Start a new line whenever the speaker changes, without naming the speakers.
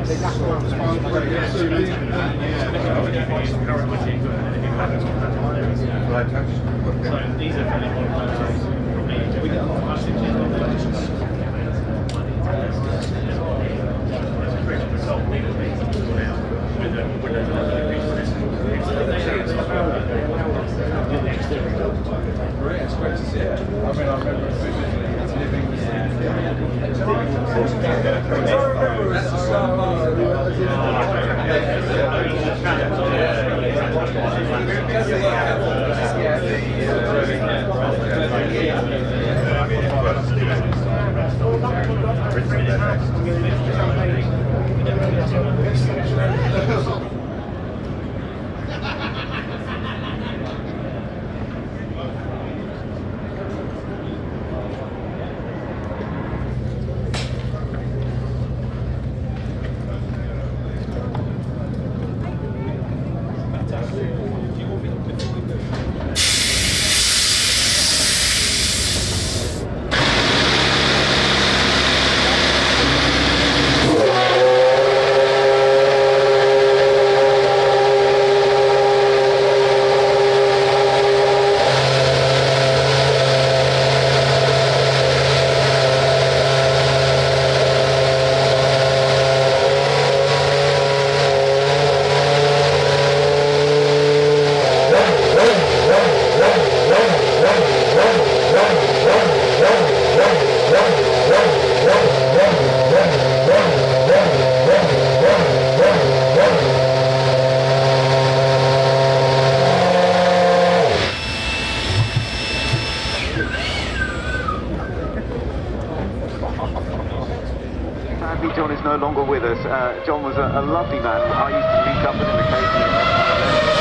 these are fairly important photos. We get a lot of messages on
It's great to see it. I mean, I remember
John is no longer with us. John was a lovely man. I used to link up with him occasionally.